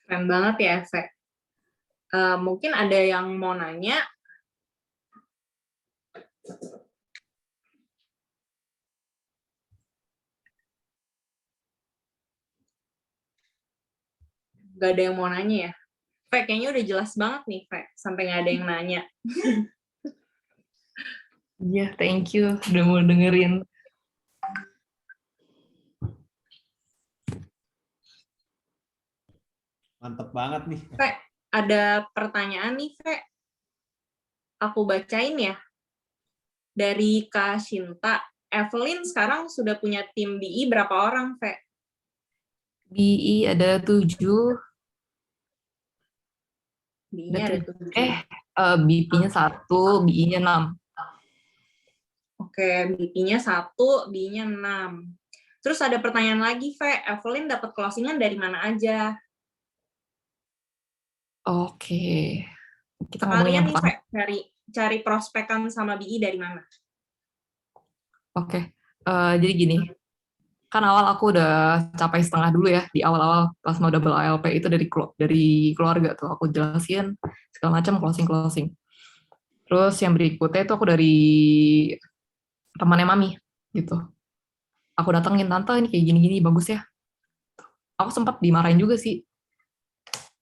Keren banget ya, Fe. Mungkin ada yang mau nanya. Gak ada yang mau nanya ya? Fe, kayaknya udah jelas banget nih, Fe. Sampai gak ada yang nanya. Iya, thank you udah mau dengerin. Mantep banget nih. Fe, ada pertanyaan nih, Fe. Aku bacain ya. Dari Kak Shinta. Evelyn sekarang sudah punya tim BI berapa orang, Fe? BI ada 7. BI-nya ada 7. BP-nya 1, BI-nya 6. Oke, BP-nya 1, BI-nya 6. Terus ada pertanyaan lagi, Fe. Evelyn dapat closing-an dari mana aja? Oke. Kita ngomongin Kalian yang nih, pertama. Fe, cari prospekan sama BI dari mana? Oke. Jadi gini. Kan awal aku udah capai setengah dulu ya. Di awal-awal pas mau double ALP itu dari keluarga tuh. Aku jelasin segala macam closing. Terus yang berikutnya itu aku dari temannya Mami gitu. Aku datengin, tante ini kayak gini-gini bagus ya. Aku sempat dimarahin juga sih.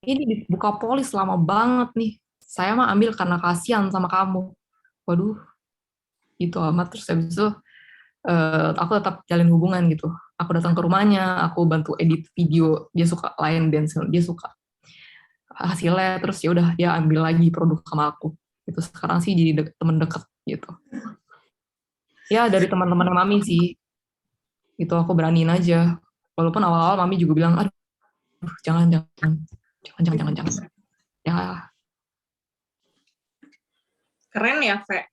Ini dibuka polis lama banget nih. Saya mah ambil karena kasihan sama kamu. Waduh, itu amat. Terus habis itu aku tetap jalin hubungan gitu. Aku datang ke rumahnya, aku bantu edit video. Dia suka line dance, dia suka hasilnya. Terus ya udah dia ambil lagi produk sama aku. Itu sekarang sih jadi teman dekat gitu. Ya dari teman-teman Mami sih. Itu aku beraniin aja. Walaupun awal-awal Mami juga bilang, aduh, jangan. Ya. Keren ya, Fe.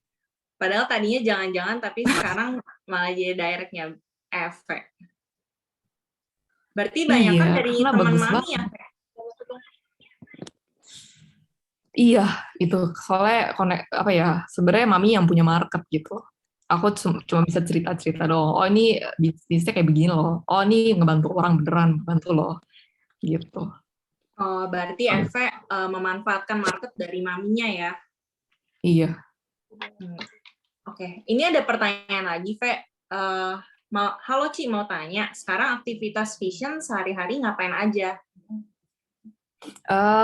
Padahal tadinya jangan-jangan, tapi sekarang malah jadi directnya Fe. Berarti banyak kan dari teman Mami ya, Fe? Iya, itu soalnya sebenarnya Mami yang punya market gitu. Aku cuma bisa cerita-cerita doang. Oh ini bisnisnya kayak begini loh. Oh ini ngebantu orang beneran, bantu loh. Gitu. Oh, berarti Eve memanfaatkan market dari maminya ya. Iya. Oke, ini ada pertanyaan lagi, Ve. Halo Ci, mau tanya, sekarang aktivitas Vision sehari-hari ngapain aja?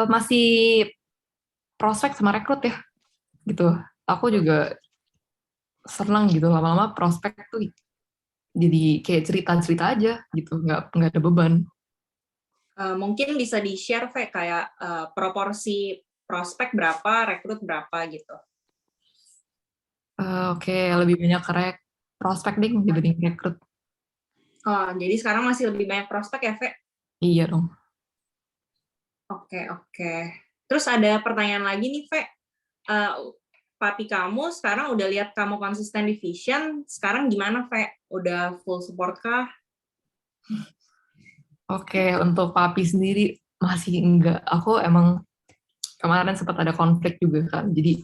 Masih prospek sama rekrut ya, gitu. Aku juga senang gitu, lama-lama prospek tuh jadi kayak cerita-cerita aja gitu, nggak ada beban. Mungkin bisa di-share, Ve, kayak proporsi prospek berapa, rekrut berapa gitu. Oke, lebih banyak prospek deh dibanding rekrut. Oh, jadi sekarang masih lebih banyak prospek ya, Ve? Iya dong. Oke. Terus ada pertanyaan lagi nih, Ve. Papi kamu sekarang udah lihat kamu konsisten di Vision, sekarang gimana, Ve? Udah full support kah? Oke, untuk papi sendiri masih enggak. Aku emang kemarin sempat ada konflik juga kan, jadi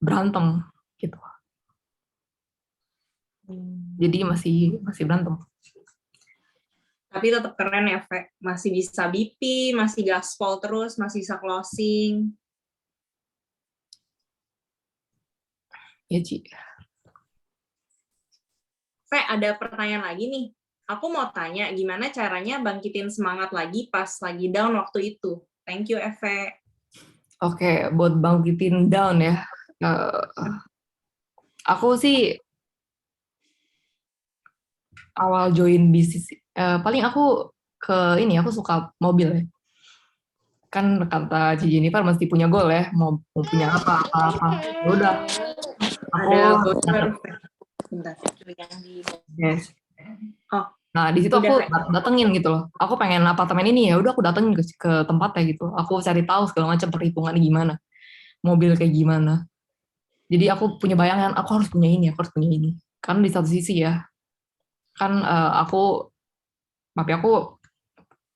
berantem gitu. Jadi masih berantem. Tapi tetap keren ya, Ve. Masih bisa BP, masih gaspol terus, masih bisa closing. Ya, Ci. Ve, ada pertanyaan lagi nih. Aku mau tanya, gimana caranya bangkitin semangat lagi pas lagi down waktu itu? Thank you, Eve. Oke, buat bangkitin down ya. Aku sih awal join bisnis, paling aku aku suka mobil ya. Kan kata Ci Jennifer mesti punya goal ya, mau punya apa. Ya udah, aku Ada voucher. Bentar. yes. Oh, Nah, di situ udah, aku Ve. datengin gitu loh. Aku pengen apartemen ini, ya udah aku datengin ke tempatnya gitu. Aku cari tahu segala macam perhitungannya gimana, mobil kayak gimana. Jadi aku punya bayangan, aku harus punya ini, aku harus punya ini. Karena di satu sisi ya, kan papi aku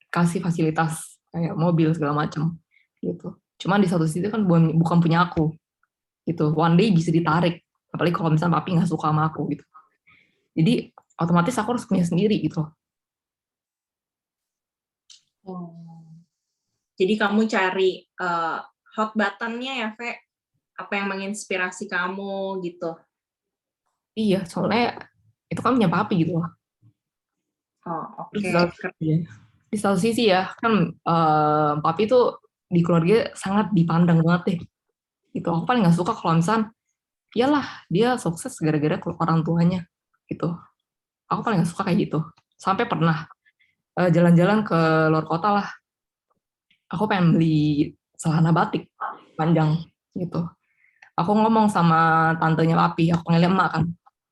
kasih fasilitas kayak mobil segala macam gitu. Cuman di satu sisi kan bukan punya aku gitu. One day bisa ditarik, apalagi kalau misalnya papi nggak suka sama aku gitu. Jadi otomatis aku harus punya sendiri gitu. Jadi kamu cari hot button-nya ya, Ve? Apa yang menginspirasi kamu gitu? Iya, soalnya itu kan punya papi gitu loh. Oh, oke. Di satu sisi ya, kan papi tuh di keluarga sangat dipandang banget deh. Gitu. Aku paling nggak suka kalau misalnya, iyalah dia sukses gara-gara orang tuanya. Gitu. Aku paling nggak suka kayak gitu. Sampai pernah jalan-jalan ke luar kota lah. Aku pengen beli celana batik panjang gitu. Aku ngomong sama tantenya papi, aku panggilnya emak kan.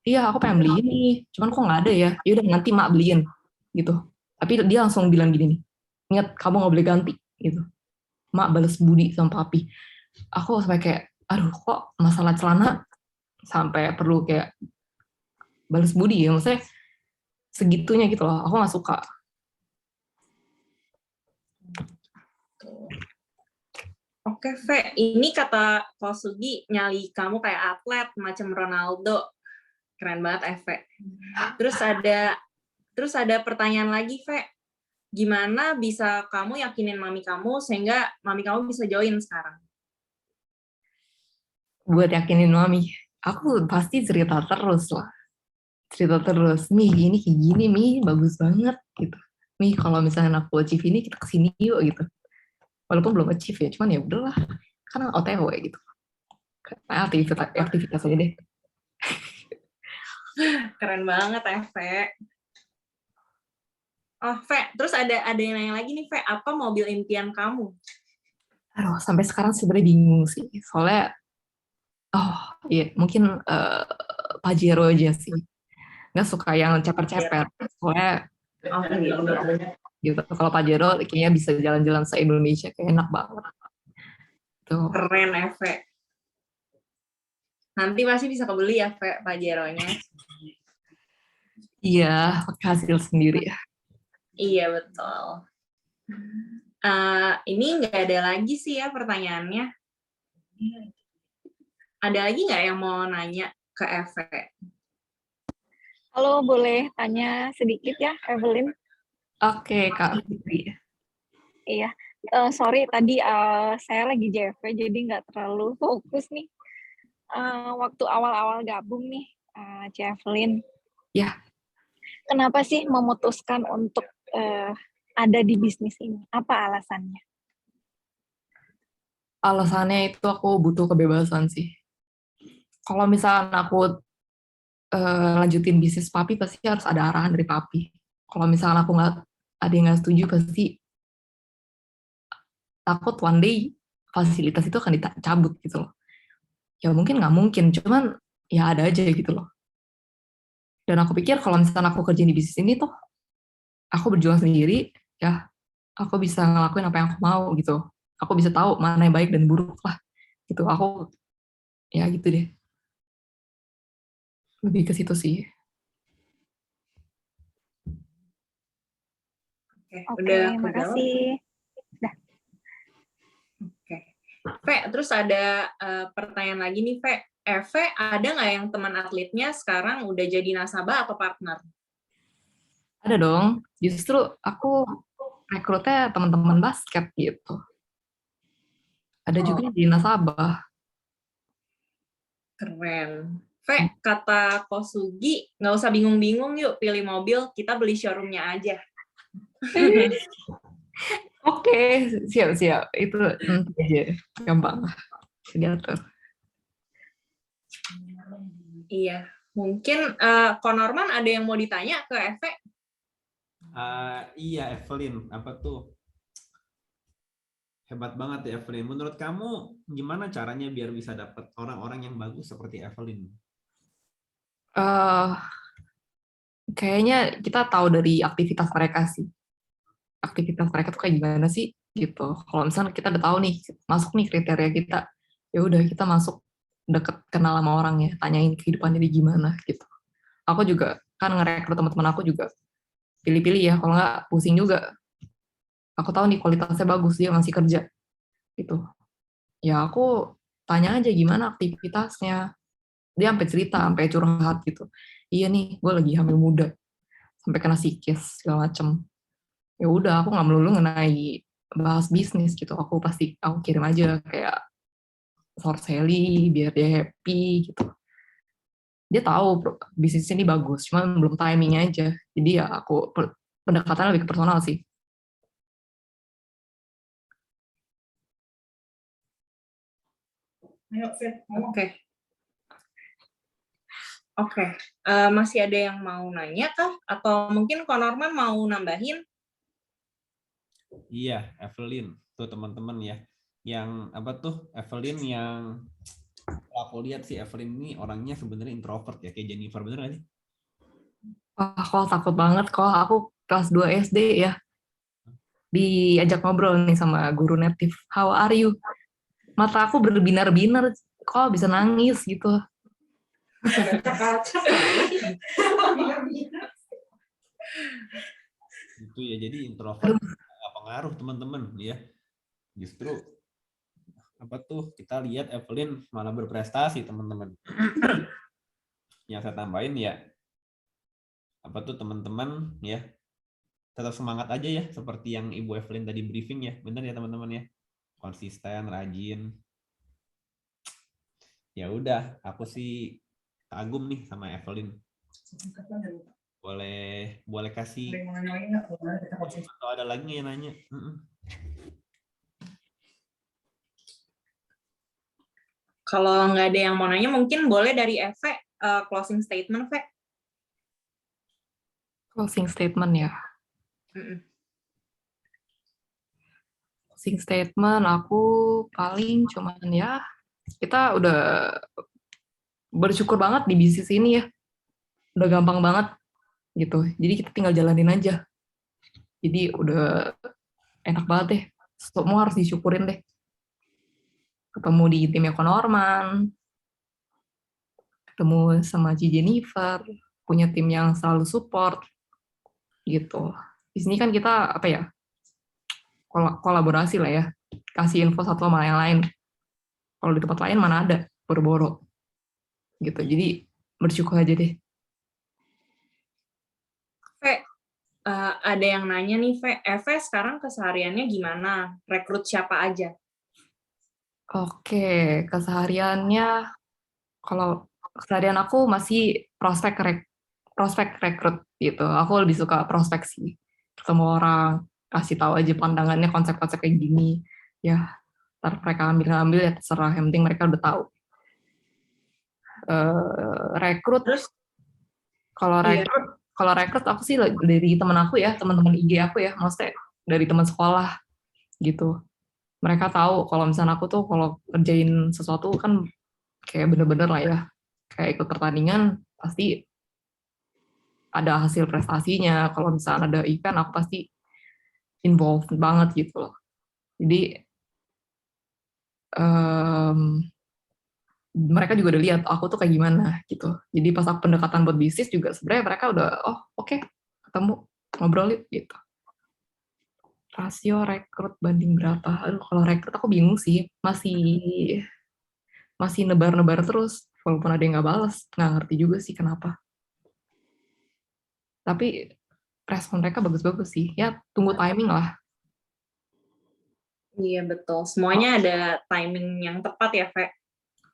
Iya, aku pengen beli ini, cuman kok nggak ada ya. Yaudah nanti mak beliin gitu. Tapi dia langsung bilang gini nih, ingat kamu nggak boleh ganti gitu. Mak balas budi sama papi. Aku sampai kayak, aduh kok masalah celana sampai perlu kayak balas budi ya. Maksudnya segitunya gitu loh. Aku nggak suka. Oke, Ve. Ini kata Kosugi nyali kamu kayak atlet macam Ronaldo. Keren banget, Ve. Terus ada pertanyaan lagi, Ve. Gimana bisa kamu yakinin mami kamu sehingga mami kamu bisa join sekarang? Buat yakinin mami, aku pasti cerita terus lah. Cerita terus, Mi ini kayak gini, Mi bagus banget gitu. Mi kalau misalnya aku achieve ini, kita kesini yuk gitu. Walaupun belum achieve ya, cuman ya udahlah, karena OTW gitu. Aktivitas aja deh. Keren banget, Ve. Oh, Ve, terus ada yang nanya lagi nih, Ve, apa mobil impian kamu? Aduh, sampai sekarang sebenarnya bingung sih. Soalnya, iya, mungkin Pajero aja sih. Nggak suka yang ceper-ceper. Soalnya, gitu. Kalau Pajero kayaknya bisa jalan-jalan se-Indonesia, kayak enak banget. Tuh. Keren, Ve. Nanti pasti bisa kebeli ya, Ve, Pajero-nya. Iya, pakai hasil sendiri ya. Iya, betul. Ini nggak ada lagi sih ya pertanyaannya. Ada lagi nggak yang mau nanya ke Eve? Halo, boleh tanya sedikit ya, Evelyn? Oke, Kak Fitri. Iya. Sorry tadi saya lagi JFW jadi nggak terlalu fokus nih. Waktu awal-awal gabung nih, Evelyn. Ya. Kenapa sih memutuskan untuk ada di bisnis ini? Apa alasannya? Alasannya itu aku butuh kebebasan sih. Kalau misalnya aku lanjutin bisnis papi, pasti harus ada arahan dari papi. Kalau misalnya aku nggak ada yang nggak setuju, pasti takut one day fasilitas itu akan dicabut gitu loh. Ya mungkin nggak mungkin, cuman ya ada aja gitu loh. Dan aku pikir kalau misalnya aku kerja di bisnis ini tuh, aku berjuang sendiri, ya aku bisa ngelakuin apa yang aku mau gitu. Aku bisa tahu mana yang baik dan buruk lah. Gitu, aku ya gitu deh. Lebih ke situ sih. Udah makasih. Oke. Ve, terus ada pertanyaan lagi nih, Ve. Ve, ada nggak yang teman atletnya sekarang udah jadi nasabah atau partner? Ada dong. Justru aku rekrutnya teman-teman basket gitu. Ada juga di nasabah. Keren. Ve, kata Kosugi, nggak usah bingung-bingung yuk pilih mobil, kita beli showroomnya aja. Oke, siap-siap. Itu nanti aja. Gampang. Diatur. Iya. Mungkin Ko Norman ada yang mau ditanya ke Eve? Iya, Evelyn. Apa tuh? Hebat banget ya, Evelyn. Menurut kamu, gimana caranya biar bisa dapat orang-orang yang bagus seperti Evelyn? Kayaknya kita tahu dari aktivitas mereka sih. Aktivitas mereka tuh kayak gimana sih gitu. Kalau misalnya kita udah tahu nih, masuk nih kriteria kita, ya udah kita masuk deket kenal sama orang ya, tanyain kehidupannya dia gimana gitu. Aku juga kan ngerekrut teman-teman aku juga pilih-pilih ya, kalau nggak pusing juga. Aku tahu nih kualitasnya bagus, dia ngasih kerja gitu. Ya aku tanya aja gimana aktivitasnya. Dia sampai cerita, sampai curhat gitu. Iya nih, gue lagi hamil muda, sampai kena psikis segala macem. Ya udah, aku nggak melulu ngenai bahas bisnis gitu. Aku kirim aja kayak short selling biar dia happy gitu. Dia tahu bisnis ini bagus, cuma belum timingnya aja. Jadi ya aku pendekatannya lebih ke personal sih. Oke. Masih ada yang mau nanya kah? Atau mungkin Ko Norman mau nambahin? Iya, Evelyn. Tuh teman-teman ya. Yang apa tuh? Evelyn yang aku lihat sih Evelyn ini orangnya sebenarnya introvert ya, kayak Jennifer, bener nggak sih? Wah, kok takut banget kok. Aku kelas 2 SD ya. Diajak ngobrol nih sama guru native. How are you? Mata aku berbinar-binar. Kok bisa nangis gitu. Itu ya, jadi introvert nggak pengaruh teman-teman ya. Justru apa tuh kita lihat Evelyn malah berprestasi teman-teman. Yang saya tambahin ya apa tuh teman-teman ya, tetap semangat aja ya seperti yang Ibu Evelyn tadi briefing ya, benar ya teman-teman ya, konsisten, rajin. Ya udah, aku sih kagum nih sama Evelyn. Boleh kasih atau ada lagi yang nanya? Kalau nggak ada yang mau nanya, mungkin boleh dari Eve closing statement, Ve. Closing statement ya. Closing statement aku paling cuman ya, kita udah bersyukur banget di bisnis ini ya. Udah gampang banget gitu. Jadi kita tinggal jalanin aja. Jadi udah enak banget deh. Semua harus disyukurin deh. Ketemu di timnya Ko Norman, ketemu sama Ci Jennifer, punya tim yang selalu support gitu. Di sini kan kita apa ya, kolaborasi lah ya, kasih info satu sama yang lain. Kalau di tempat lain mana ada boro-boro gitu. Jadi bersyukur aja deh. Ve, ada yang nanya nih, Eve sekarang kesehariannya gimana? Rekrut siapa aja? Oke, kesehariannya kalau keseharian aku masih prospek rekrut gitu. Aku lebih suka prospek sih. Ketemu orang, kasih tahu aja pandangannya konsep-konsep kayak gini. Ya, ntar mereka ambil ya terserah. Yang penting mereka udah tahu. Rekrut, Terus kalau iya, rekrut aku sih dari teman aku ya, teman-teman IG aku ya, maksudnya dari teman sekolah gitu. Mereka tahu kalau misalnya aku tuh kalau kerjain sesuatu kan kayak bener-bener lah ya, kayak ikut pertandingan pasti ada hasil prestasinya. Kalau misalnya ada event aku pasti involved banget gitu loh. Jadi mereka juga udah lihat aku tuh kayak gimana gitu. Jadi pas aku pendekatan buat bisnis juga sebenarnya mereka udah oke, ketemu ngobrol yuk gitu. Rasio rekrut banding berapa? Aduh, kalau rekrut aku bingung sih, masih nebar-nebar terus walaupun ada yang nggak balas, nggak ngerti juga sih kenapa. Tapi respon mereka bagus-bagus sih. Ya tunggu timing lah. iya betul. Semuanya ada timing yang tepat ya, Ve.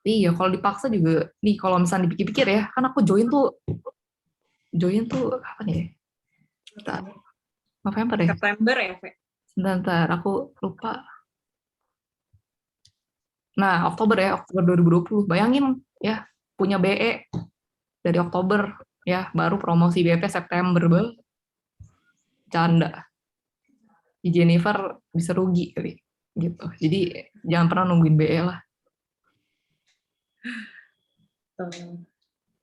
Iya, kalau dipaksa juga, nih kalau misalnya dipikir-pikir ya, kan aku join tuh kapan ya? November ya? September ya, Ve. Sebentar, aku lupa. Nah, Oktober 2020. Bayangin ya, punya BE dari Oktober ya, baru promosi BP September, canda. Di Jennifer bisa rugi kali gitu. Jadi jangan pernah nungguin BE lah.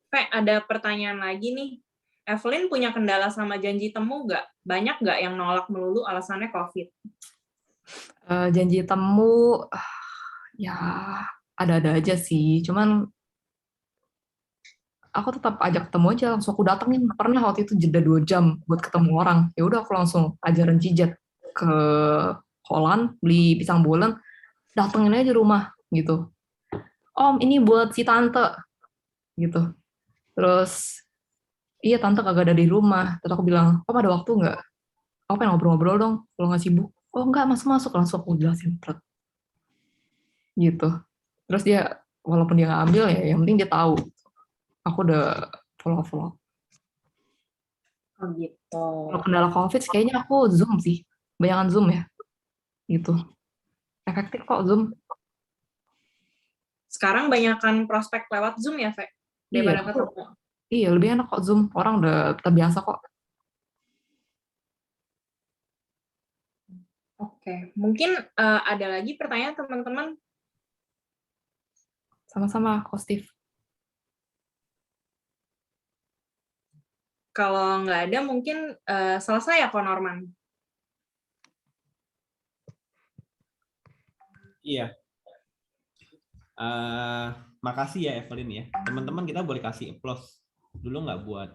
Ve, ada pertanyaan lagi nih. Evelyn punya kendala sama janji temu nggak? Banyak nggak yang nolak melulu alasannya COVID? Janji temu, ya ada-ada aja sih. Cuman aku tetap ajak ketemu aja, langsung aku datengin. Pernah waktu itu jeda 2 jam buat ketemu orang. Ya udah aku langsung ajaran pijat ke Holland, beli pisang bolen, datengin aja di rumah gitu. Om, ini buat si tante gitu. Terus iya tante kagak ada di rumah. Terus aku bilang, Om ada waktu nggak? Aku pengen ngobrol-ngobrol dong, kalau nggak sibuk. Oh nggak, masuk-masuk. Langsung aku jelasin. Gitu. Terus dia, walaupun dia nggak ambil ya, yang penting dia tahu. Aku udah follow-follow. Oh gitu. Kalau kendala COVID, kayaknya aku Zoom sih. Bayangan Zoom ya. Gitu. Efektif kok Zoom. Sekarang banyakkan prospek lewat Zoom ya, Ve? Iya, Daripada ketemu. iya lebih enak kok Zoom. Orang udah terbiasa kok. Oke, mungkin ada lagi pertanyaan teman-teman. Sama-sama, kok Steve. Kalau nggak ada, mungkin selesai ya, Ko Norman? Iya. Makasih ya Evelyn ya. Teman-teman kita boleh kasih applause dulu nggak buat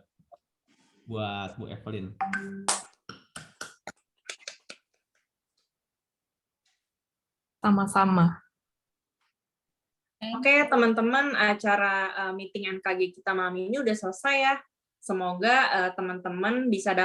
Bu Evelyn. Sama-sama. Oke, teman-teman, acara meeting NKG kita malam ini udah selesai ya. Semoga teman-teman bisa